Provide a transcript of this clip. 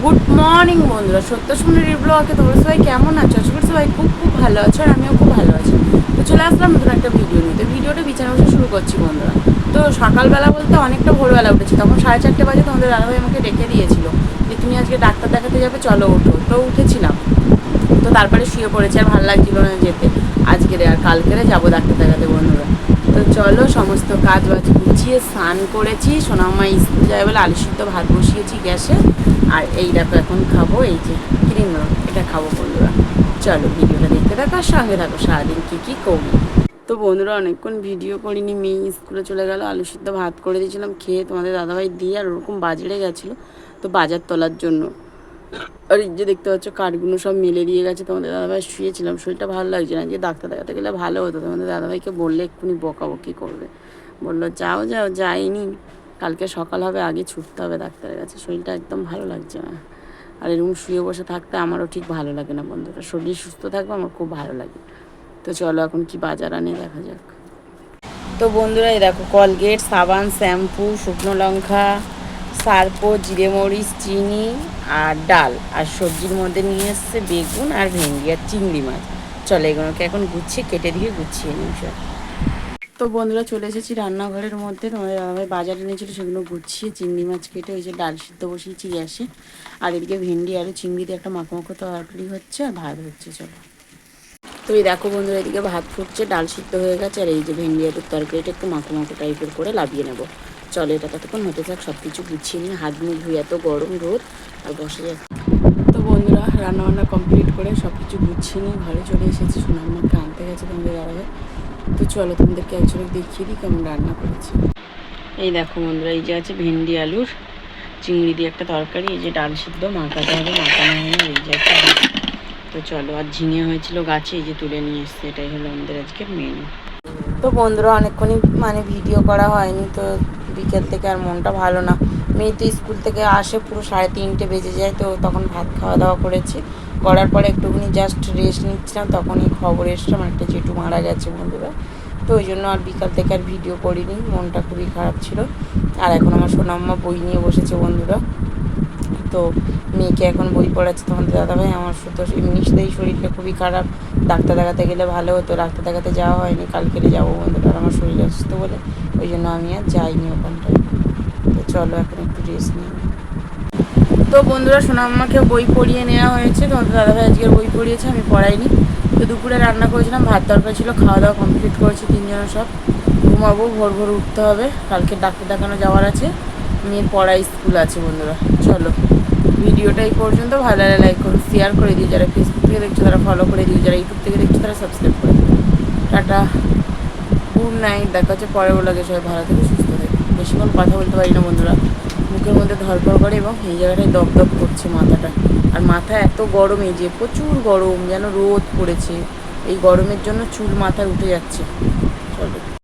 Good morning বন্ধুরা, সত্য সুন্দরী ব্লগে তোমরা সবাই কেমন আছো? আশা করি সবাই খুব খুব ভালো আছো, আর আমিও খুব ভালো আছি। তো চলে আসলাম নতুন একটা ভিডিও নিয়ে। তো ভিডিওটা বিছানা বসে শুরু করছি বন্ধুরা। তো সকালবেলা বলতে অনেকটা ভোরবেলা উঠেছি, তখন 4:30 বাজে তোমাদের দাদাভাই আমাকে ডেকে দিয়েছিল যে তুমি আজকে ডাক্তার দেখাতে যাবে, চলো ওঠো। তো উঠেছিলাম, তো তারপরে শুয়ে পড়েছি, আর ভালো লাগছিল না যেতে আজকের, আর কালকেরে যাবো ডাক্তার দেখাতে বন্ধুরা। তো চলো, সমস্ত কাজ বাজ গুছিয়ে স্নান করেছি, সোনাম্মা স্কুল যায় বলে আলু সিদ্ধ ভাত বসিয়েছি গ্যাসে। আর এই দেখো এখন খাবো এই যে ক্রিম রোল, এটা খাবো বন্ধুরা। চলো ভিডিওটা দেখতে থাকো আর সঙ্গে থাকো সারাদিন কী কী করি। তো বন্ধুরা অনেকক্ষণ ভিডিও করিনি, মেয়ে স্কুলে চলে গেল, আলু সিদ্ধ ভাত করে দিয়েছিলাম খেয়ে তোমাদের দাদাভাই দিয়ে, আর ওরকম বাজারে গেছিলো তো বাজার তোলার জন্য। আর এই যে দেখতে পাচ্ছ কাঠগুলো সব মেলে দিয়ে গেছে। তোমাদের দাদাভাই শুয়েছিলাম, শরীরটা ভালো লাগছে না, যে ডাক্তার দেখাতে গেলে ভালো হতো। তোমাদের দাদাভাইকে বললে এক্ষুনি বকাবকি করবে, বললো যাও যাও, যাইনি, কালকে সকাল হবে, আগে ছুটতে হবে ডাক্তারের কাছে, শরীরটা একদম ভালো লাগছে না। আর এরকম শুয়ে বসে থাকতে আমারও ঠিক ভালো লাগে না বন্ধুরা, শরীর সুস্থ থাকবে আমার খুব ভালো লাগে। তো চলো এখন কি বাজার আনে দেখা যাক। তো বন্ধুরা এই দেখো কলগেট, সাবান, শ্যাম্পু, শুকনো লঙ্কা, সার্পো, জিরে মরিচ, চিনি আর ডাল, আর সবজির মধ্যে নিয়ে এসছে বেগুন আর ভেন্ডি আর চিংড়ি মাছ। চলো এগুলোকে এখন গুছিয়ে কেটে দিয়ে গুছিয়ে নিই সব। তো বন্ধুরা চলে এসেছি রান্নাঘরের মধ্যে, তোমাদের দাদাভাই বাজারে এনেছিলো সেগুলো গুছিয়ে চিংড়ি মাছ কেটে ওই যে ডাল সিদ্ধ বসিয়েছি গ্যাসে, আর এদিকে ভেন্ডি আর চিংড়ি দিয়ে একটা মাখো মাখো তরকারি হচ্ছে আর ভাত হচ্ছে। চলো তো এই দেখো বন্ধুরা এদিকে ভাত ফুটছে, ডাল সিদ্ধ হয়ে গেছে, আর এই যে ভেন্ডি আলুর তরকারিটা একটু মাখো মাখো টাইপের করে লাভিয়ে নেবো। চলো এটা ততক্ষণ হতে থাক, সব কিছু গুছিয়ে নিয়ে হাত মুখ ধুয়ে, এত গরম রোদ আর বসে যাচ্ছে। তো বন্ধুরা রান্নাবান্না কমপ্লিট করে সব কিছু গুছিয়ে নিয়ে ঘরে চলে এসেছি, সোনাম্মাকে আনতে গেছে তোমাদের দাদাভাই। তো চলো তোমাদেরকে একজনে দেখিয়ে দিই কেমন রান্না করেছি। এই দেখো বন্ধুরা এই যে আছে ভেন্ডি আলুর চিংড়ি দিয়ে একটা তরকারি, এই যে ডাল সিদ্ধ মাখাতে হবে, মাখানো হয় না, এই যে একটা। তো চলো, আর ঝিঙে হয়েছিল গাছে, এই যে তুলে নিয়ে এসছে, এটাই হলো আমাদের আজকের মেনু। তো বন্ধুরা অনেকক্ষণই ভিডিও করা হয়নি, তো বিকেল থেকে আর মনটা ভালো না। মেয়ে তো স্কুল থেকে আসে পুরো 3:30 বেজে যায়, তো তখন ভাত খাওয়া দাওয়া করেছি, করার পরে একটুখানি জাস্ট রেস্ট নিচ্ছিলাম, তখনই খবর এসছে আমার একটা জেঠু মারা গেছে বন্ধুরা। তো ওই জন্য আর বিকাল থেকে আর ভিডিও করিনি, মনটা খুবই খারাপ ছিল। আর এখন আমার সোনাম্মা বই নিয়ে বসেছে বন্ধুরা, তো মেয়েকে এখন বই পড়াচ্ছে তোমাদের দাদাভাই। আমার তো এমনিতেই শরীরটা খুবই খারাপ, ডাক্তার দেখাতে গেলে ভালো হতো, ডাক্তার দেখাতে যাওয়া হয়নি, কালকে যাবো বন্ধুরা, আর আমার শরীর অসুস্থ বলে ওই জন্য আমি আর যাইনি ওখানটায়। তো চলো এখন একটু রেস্ট নিই। তো বন্ধুরা সোনাম্মাকে বই পড়িয়ে নেওয়া হয়েছে, তোমাদের দাদাভাই আজকের বই পড়িয়েছে, আমি পড়াইনি। তো দুপুরে রান্না করেছিলাম, ভাত তরকারি ছিল, খাওয়া দাওয়া কমপ্লিট করেছি তিনজনে, সব ঘুমাবো, ভোর ভোর উঠতে হবে, কালকে ডাক্তার দেখানো যাওয়ার আছে, মেয়ের পড়াই স্কুল আছে বন্ধুরা। চলো ভিডিওটা এই পর্যন্ত, ভালো লাগলে লাইক করো, শেয়ার করে দিও, যারা ফেসবুক থেকে দেখছো তারা ফলো করে দিও, যারা ইউটিউব থেকে দেখছো তারা সাবস্ক্রাইব করে দিও। টাটা, গুড নাইট, দেখা হচ্ছে পরে। লাগে সবাই ভালো থেকে সুস্থ থাকে। বেশিক্ষণ কথা বলতে পারি না বন্ধুরা, মুখের মধ্যে ধরপড় করে এবং এই জায়গাটায় দপ দপ করছে মাথাটা, আর মাথা এত গরম, এই যে প্রচুর গরম, যেন রোদ পড়েছে, এই গরমের জন্য চুল মাথায় উঠে যাচ্ছে।